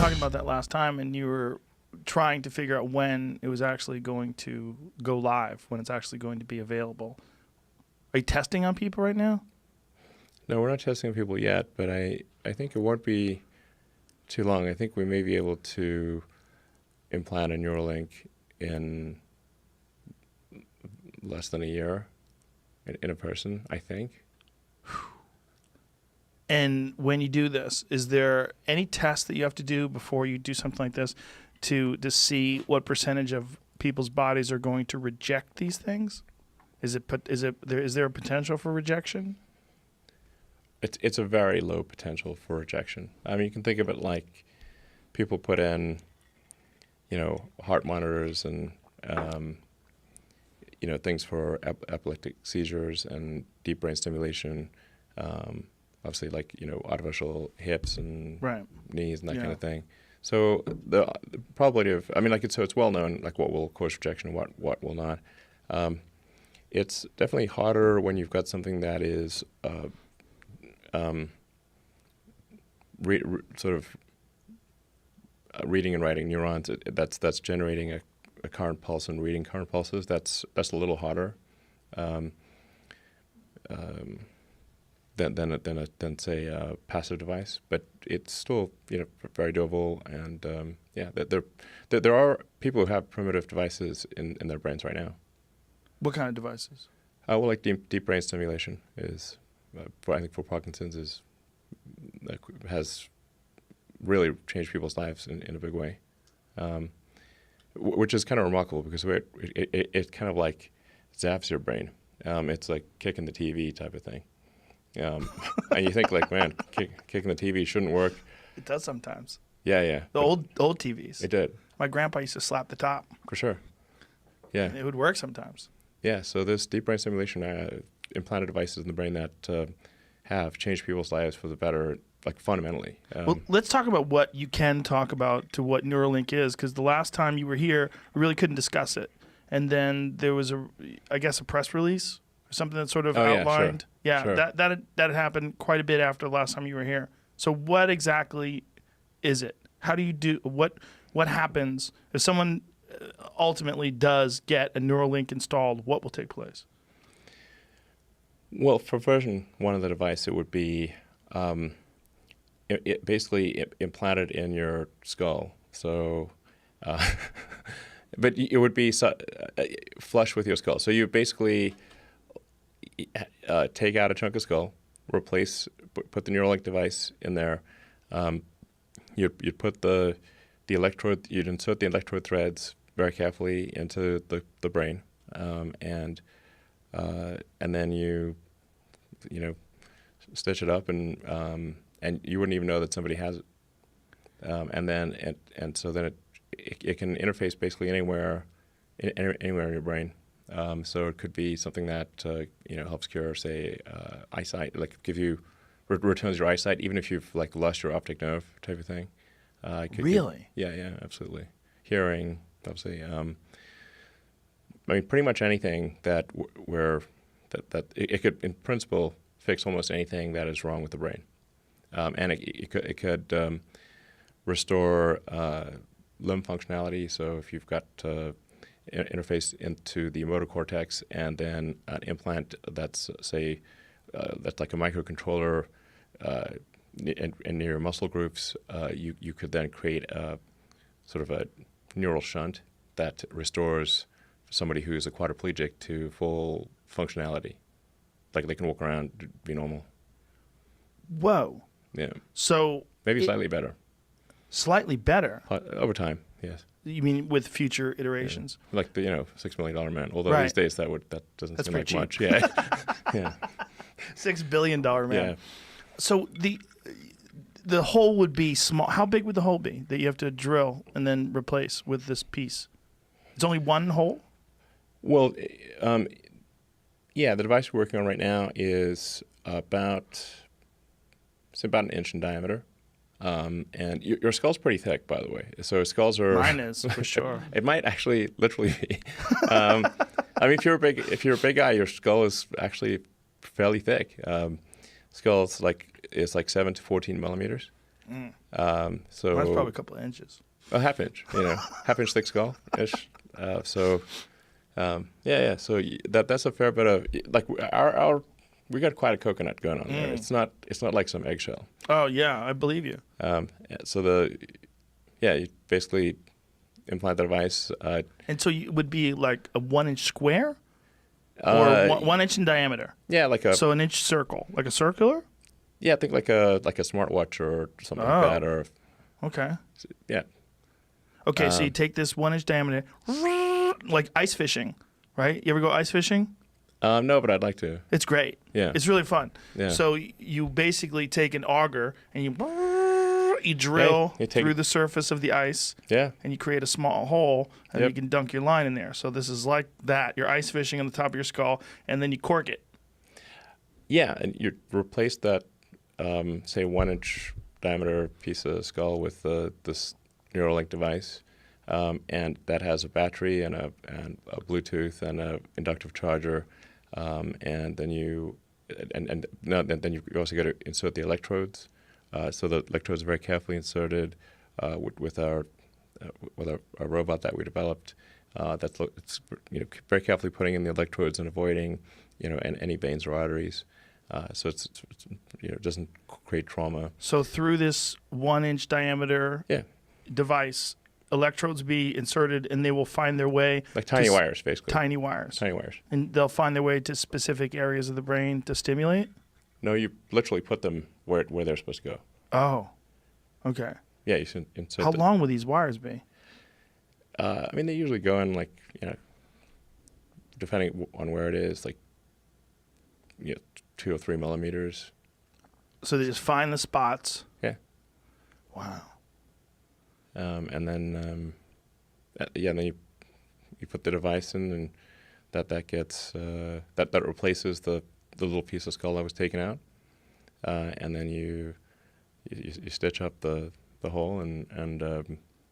talking about that last time, and you were trying to figure out when it was actually going to go live, when it's actually going to be available. Are you testing on people right now? No, we're not testing on people yet, but I think it won't be too long. I think we may be able to implant a Neuralink in less than a year in a person, I think. And when you do this, is there any test that you have to do before you do something like this to see what percentage of people's bodies are going to reject these things? Is there a potential for rejection? It's a very low potential for rejection. I mean, you can think of it like people put in, heart monitors and, things for epileptic seizures and deep brain stimulation. Obviously, like, artificial hips and knees and that kind of thing. So the probability of, it's well known, like what will cause rejection and what will not. It's definitely harder when you've got something that is reading and writing neurons. That's generating a current pulse and reading current pulses. That's a little harder than say a passive device, but it's still very doable. And there are people who have primitive devices in their brains right now. What kind of devices? Well, like deep brain stimulation is, I think for Parkinson's has really changed people's lives in a big way, which is kind of remarkable because it kind of like zaps your brain. It's like kicking the TV type of thing. And you think like, man, kicking the TV shouldn't work. It does sometimes. Yeah. The old TVs. It did. My grandpa used to slap the top. For sure. Yeah. It would work sometimes. Yeah. So this deep brain stimulation, implanted devices in the brain that have changed people's lives for the better, like fundamentally. Well, let's talk about what you can talk about to what Neuralink is, because the last time you were here, we really couldn't discuss it. And then there was a press release or something that sort of outlined. Yeah, sure. That had happened quite a bit after the last time you were here. So what exactly is it? How do you do what happens if someone ultimately does get a Neuralink installed? What will take place? Well, for version 1 of the device, it would be it basically implanted in your skull. So, but it would be flush with your skull. So you basically take out a chunk of skull, put the Neuralink device in there. You'd put the electrode. You'd insert the electrode threads very carefully into the brain, and then you stitch it up, and you wouldn't even know that somebody has it. So then it can interface basically anywhere in your brain. So it could be something that helps cure, say, eyesight, like returns your eyesight, even if you've like lost your optic nerve type of thing. Really? Yeah, absolutely. Hearing, obviously. Pretty much anything that it could, in principle, fix almost anything that is wrong with the brain, and it could restore limb functionality. So if you've got interface into the motor cortex, and then an implant that's that's like a microcontroller in your muscle groups, you could then create a sort of a neural shunt that restores somebody who's a quadriplegic to full functionality, like they can walk around, be normal. Whoa. Yeah. So maybe slightly better. Slightly better over time. Yes. You mean with future iterations? Yeah. Like the $6 million man. Although these days that doesn't That's seem like cheap. much. Yeah. Yeah. $6 billion man. Yeah. So the hole would be small. How big would the hole be that you have to drill and then replace with this piece? It's only one hole? Well, the device we're working on right now is about an inch in diameter. And your skull's pretty thick, by the way. So skulls are... Mine is, for sure. It might actually literally be. If you're a big guy, your skull is actually fairly thick. Skull's like 7 to 14 millimeters. So Mine's probably a couple of inches. a half inch, half inch thick skull ish. So So that's a fair bit of like our we got quite a coconut going on there. It's not like some eggshell. Oh yeah, I believe you. So you basically implant the device. And so it would be like a 1 inch square, or 1 inch in diameter. Yeah, so an inch circle, like a circular. Yeah, I think like a smartwatch or something like that, or okay. Yeah. Okay, so you take this 1 inch diameter, like ice fishing, right? You ever go ice fishing? No, but I'd like to. It's great. Yeah. It's really fun. Yeah. So you basically take an auger and you drill through the surface of the ice. Yeah. And you create a small hole, and Yep. you can dunk your line in there. So this is like that. You're ice fishing on the top of your skull, and then you cork it. Yeah, and you replace that, say, 1 inch diameter piece of skull with this Neuralink device, and that has a battery and a Bluetooth and a inductive charger, and then you also got to insert the electrodes. So the electrodes are very carefully inserted with our robot that we developed. It's very carefully putting in the electrodes and avoiding any veins or arteries. So it doesn't create trauma. So through this 1 inch diameter device, electrodes be inserted, and they will find their way like tiny wires, basically. Tiny wires. Tiny wires. And they'll find their way to specific areas of the brain to stimulate? No, you literally put them where they're supposed to go. Oh, okay. Yeah, you insert. How long will these wires be? They usually go in depending on where it is, 2 or 3 millimeters. So they just find the spots. Yeah. Wow. And then then you put the device in, and that gets that replaces the little piece of skull that was taken out, and then you stitch up the hole, and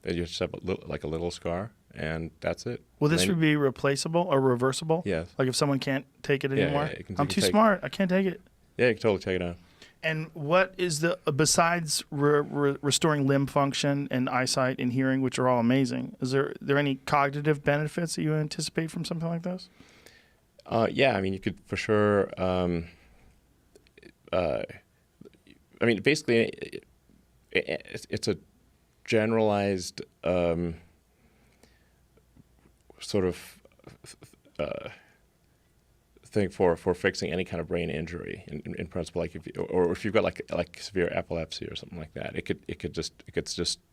you just have a little scar, and that's it. Will this be replaceable or reversible? Yes. Like if someone can't take it anymore? Yeah, I'm too smart. I can't take it. Yeah, you can totally take it out. And what is besides restoring limb function and eyesight and hearing, which are all amazing, is there any cognitive benefits that you anticipate from something like this? You could for sure. Basically, it's a generalized sort of thing for fixing any kind of brain injury in principle, like if you've got like severe epilepsy or something like that, it could just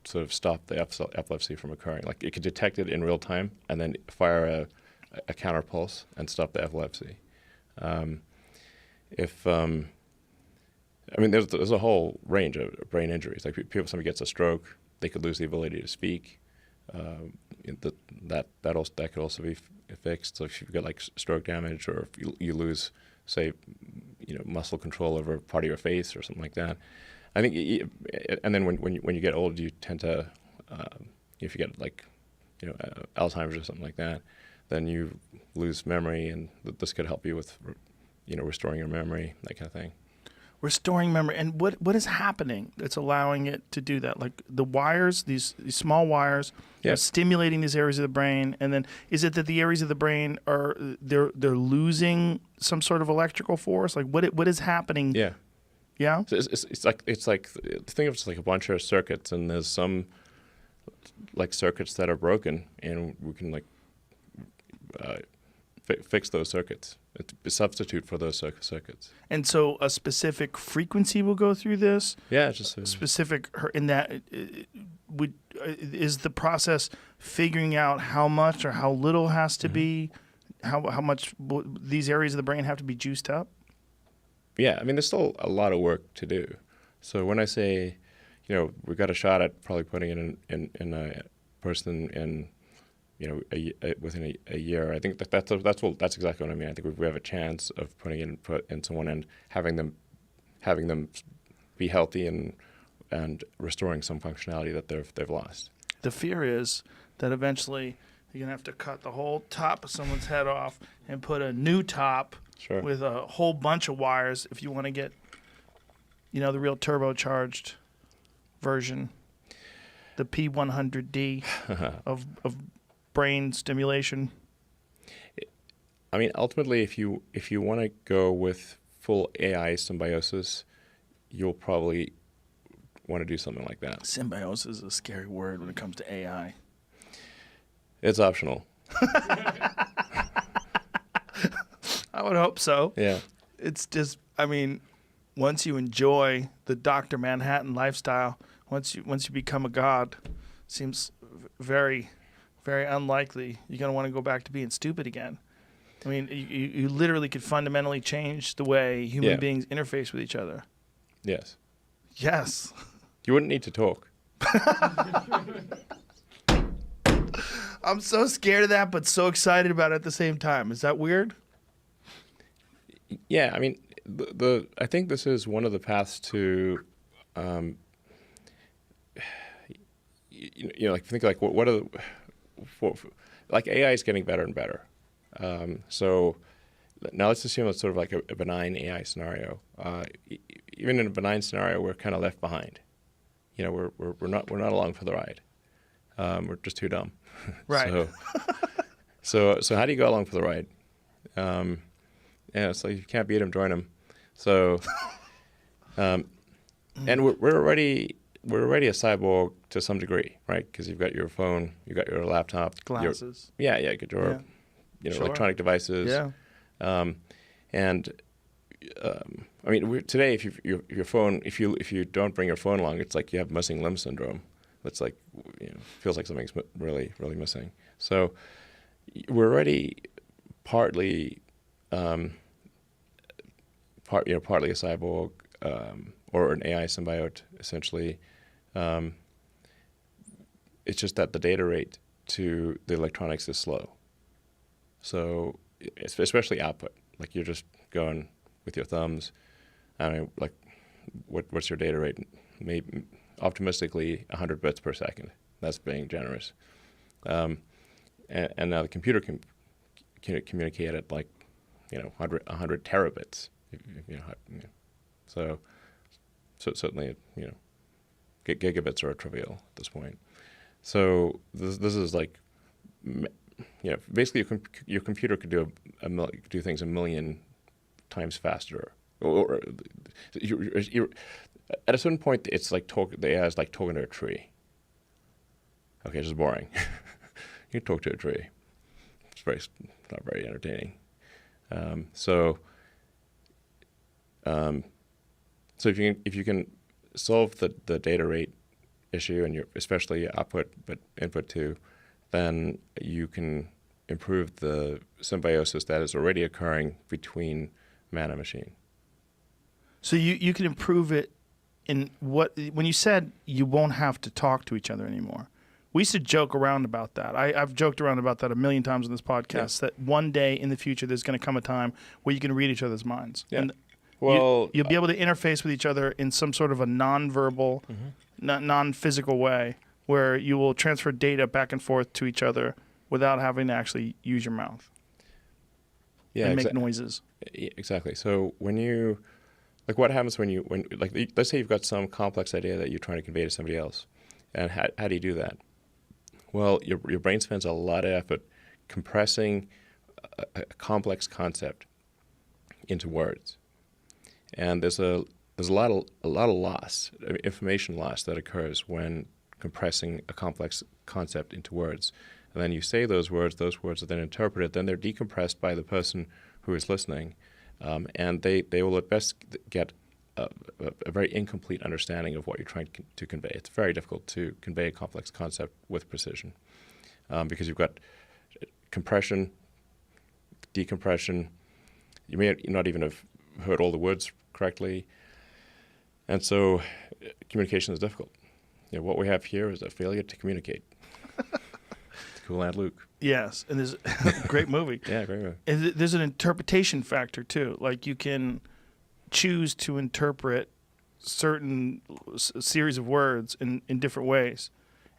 sort of stop the epilepsy from occurring. Like it could detect it in real time and then fire a counter pulse and stop the epilepsy. There's a whole range of brain injuries. Like somebody gets a stroke, they could lose the ability to speak. That could also be fixed. So if you've got like stroke damage, or if you lose, say, muscle control over part of your face or something like that, I think. And then when you get old, you tend to, if you get Alzheimer's or something like that, then you lose memory, and this could help you with, restoring your memory, that kind of thing. Restoring memory. And what is happening that's allowing it to do that? Like the wires, these small wires, are stimulating these areas of the brain, and then is it that the areas of the brain are they're losing some sort of electrical force? Like what is happening? Yeah. Yeah. So it's like think of it as like a bunch of circuits, and there's some like circuits that are broken, and we can fix those circuits. A substitute for those circuits. And so a specific frequency will go through this? Yeah, just specific in that is the process figuring out how much or how little has to be, how much these areas of the brain have to be juiced up? Yeah, there's still a lot of work to do. So when I say, we've got a shot at probably putting it in a person in within a year, I think that's exactly what I mean. I think we have a chance of putting in someone and having them be healthy and restoring some functionality that they've lost. The fear is that eventually you're gonna have to cut the whole top of someone's head off and put a new top with a whole bunch of wires if you want to get, the real turbocharged version, the P100D of brain stimulation? I mean, ultimately, if you want to go with full AI symbiosis, you'll probably want to do something like that. Symbiosis is a scary word when it comes to AI. It's optional. I would hope so. Yeah. It's just, I mean, once you enjoy the Dr. Manhattan lifestyle, once you become a god, seems very, very unlikely you're going to want to go back to being stupid again. I mean, you literally could fundamentally change the way human beings interface with each other. Yes. Yes. You wouldn't need to talk. I'm so scared of that, but so excited about it at the same time. Is that weird? Yeah, I mean, I think this is one of the paths to, like think like what are like AI is getting better and better. So now let's assume it's sort of like a benign AI scenario. Even in a benign scenario, we're kind of left behind. We're not along for the ride. We're just too dumb. Right. So how do you go along for the ride? Yeah, it's like you can't beat him, join him. So, and we're already a cyborg to some degree, right? Because you've got your phone, you've got your laptop, glasses. You got your Sure. electronic devices. Yeah. I mean, today, if your phone, if you don't bring your phone along, it's like you have missing limb syndrome. It's like feels like something's really missing. So we're already partly partly a cyborg or an AI symbiote, essentially. It's just that the data rate to the electronics is slow. So especially output, like you're just going with your thumbs. I mean, like, what's your data rate? Maybe optimistically 100 bits per second. That's being generous. And now the computer can communicate at like 100 terabits. So certainly gigabits are trivial at this point. So this is like basically your computer could do things a million times faster. Or you're, at a certain point, it's like the AI is like talking to a tree. Okay, it's just boring. You talk to a tree. It's not very entertaining. So if you can solve the data rate issue and especially output but input too, then you can improve the symbiosis that is already occurring between man and machine. So you can improve it in when you said you won't have to talk to each other anymore. We used to joke around about that. I've joked around about that a million times on this podcast, that one day in the future there's going to come a time where you can read each other's minds. Yeah. And well, you'll be able to interface with each other in some sort of a non-verbal, non-physical way where you will transfer data back and forth to each other without having to actually use your mouth and make noises. Exactly. So what happens when let's say you've got some complex idea that you're trying to convey to somebody else, and how do you do that? Well, your brain spends a lot of effort compressing a complex concept into words, and there's a lot of loss, information loss that occurs when compressing a complex concept into words. And then you say those words are then interpreted, then they're decompressed by the person who is listening, and they will at best get a very incomplete understanding of what you're trying to convey. It's very difficult to convey a complex concept with precision because you've got compression, decompression. You may not even have heard all the words correctly, and so communication is difficult. What we have here is a failure to communicate. It's Cool Aunt Luke. Yes, and there's a great movie. Yeah, great movie. And there's an interpretation factor too. Like you can choose to interpret certain series of words in different ways,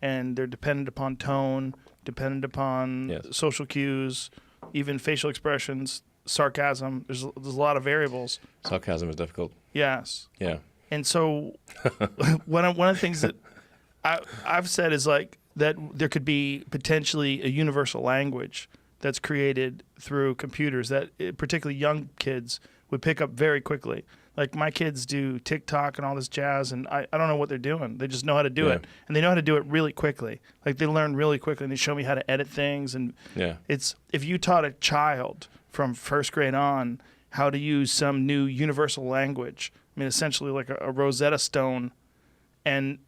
and they're dependent upon tone, dependent upon social cues, even facial expressions, sarcasm. There's a lot of variables. Sarcasm is difficult. Yes. Yeah. And so one of the things that I've said is like that there could be potentially a universal language that's created through computers that particularly young kids would pick up very quickly. Like my kids do TikTok and all this jazz, and I don't know what they're doing. They just know how to do it, and they know how to do it really quickly. Like they learn really quickly, and they show me how to edit things. And it's if you taught a child from first grade on how to use some new universal language, I mean, essentially like a Rosetta Stone, and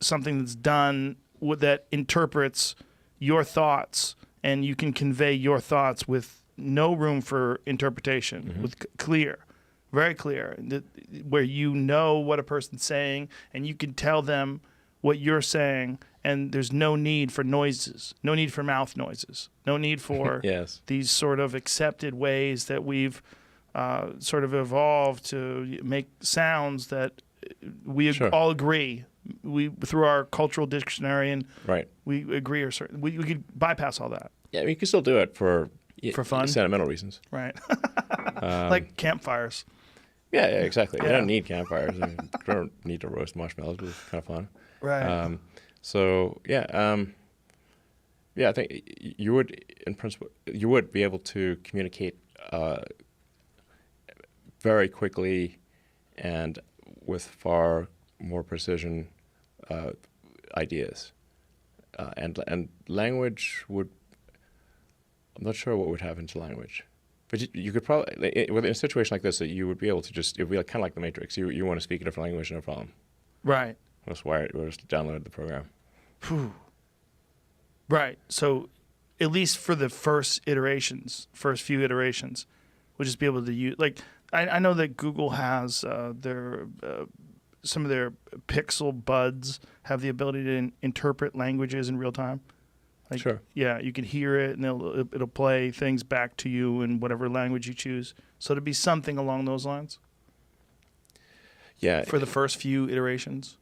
something that's done that interprets your thoughts, and you can convey your thoughts with no room for interpretation, with clear. Very clear, where you know what a person's saying and you can tell them what you're saying, and there's no need for noises, no need for mouth noises, no need for these sort of accepted ways that we've sort of evolved to make sounds that we all agree. We through our cultural dictionary and we agree or certain. We could bypass all that. Yeah, I mean, you can still do it for fun, sentimental reasons, right? Like campfires. Yeah, exactly. You don't need campfires. You don't need to roast marshmallows, but it's kind of fun. Right. I think you would, in principle, you would be able to communicate very quickly and with far more precision ideas. And language would, I'm not sure what would happen to language. But you could probably, in a situation like this, that you would be able to just, it would be kind of like the Matrix. You want to speak a different language, no problem. Right. We'll just download the program. Whew. Right. So at least for the first few iterations, we'll just be able to use, like, I know that Google has some of their Pixel buds have the ability to interpret languages in real time. Like, sure. Yeah, you can hear it, and it'll play things back to you in whatever language you choose. So it'd be something along those lines. Yeah. For the first few iterations.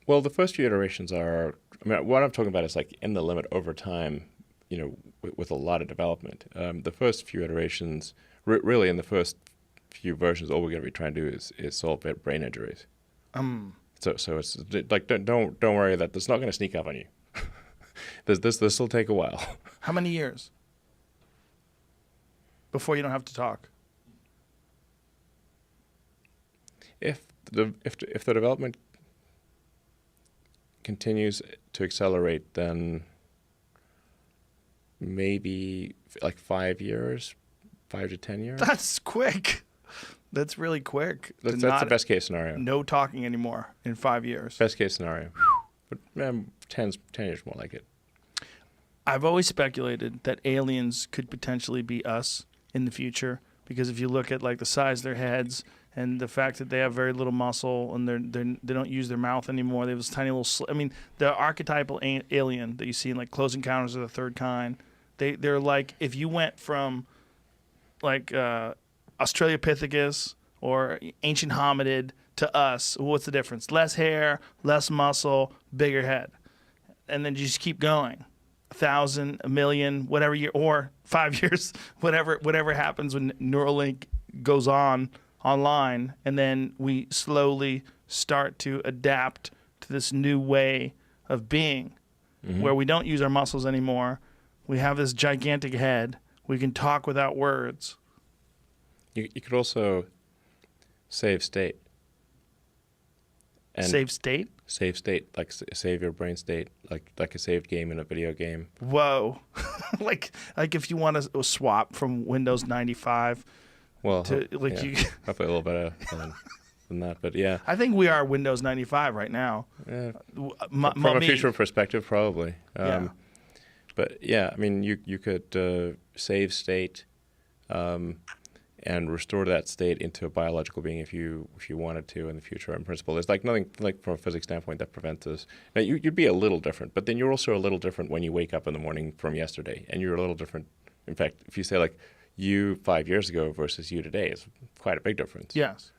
Well, the first few iterations are, I mean, what I'm talking about is like in the limit over time, with a lot of development. The first few iterations, really in the first few versions, all we're going to be trying to do is solve brain injuries. So it's like, don't worry that it's not going to sneak up on you. This will take a while. How many years before you don't have to talk? If the development continues to accelerate, then maybe like 5 years, 5 to 10 years. That's quick. That's really quick. That's the best case scenario. No talking anymore in 5 years. Best case scenario. But 10 years more like it. I've always speculated that aliens could potentially be us in the future, because if you look at like the size of their heads and the fact that they have very little muscle and they don't use their mouth anymore, they have this tiny little. I mean, the archetypal alien that you see in like Close Encounters of the Third Kind, they're like if you went from like Australopithecus or ancient hominid to us, what's the difference? Less hair, less muscle, bigger head, and then you just keep going. 1,000, 1,000,000, whatever year, or 5 years, whatever happens when Neuralink goes online, and then we slowly start to adapt to this new way of being, where we don't use our muscles anymore. We have this gigantic head. We can talk without words. You could also save state. And save state? Save state, like save your brain state, like a saved game in a video game. Whoa. like if you want to swap from Windows 95 to probably a little better than that, but yeah. I think we are Windows 95 right now. From a future perspective, probably. But yeah, I mean, you could save state and restore that state into a biological being if you wanted to in the future. In principle, there's like nothing like from a physics standpoint that prevents this. Now you'd be a little different, but then you're also a little different when you wake up in the morning from yesterday, and you're a little different. In fact, if you say like you 5 years ago versus you today, is quite a big difference. Yes.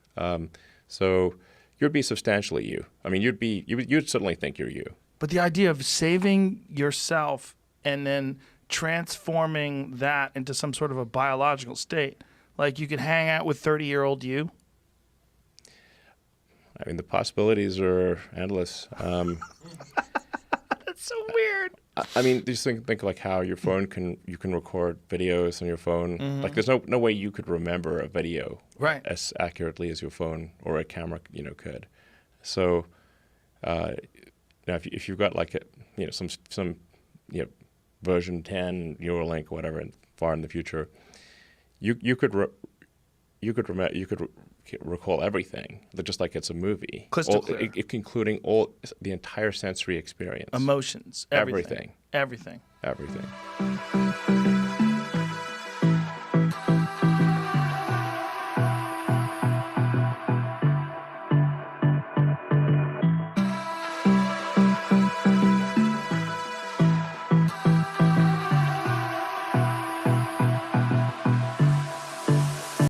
So you'd be substantially you. I mean, you'd certainly think you're you. But the idea of saving yourself and then transforming that into some sort of a biological state. Like you could hang out with 30-year-old you? I mean, the possibilities are endless. That's so weird. I mean, just think like how your phone you can record videos on your phone. Like, there's no way you could remember a video Right. as accurately as your phone or a camera, could. So, now if you've got like some version 10 Neuralink, whatever, far in the future, you could recall everything, just like it's a movie, Crystal clear. Including the entire sensory experience, Emotions. Everything. everything. Everything. Everything.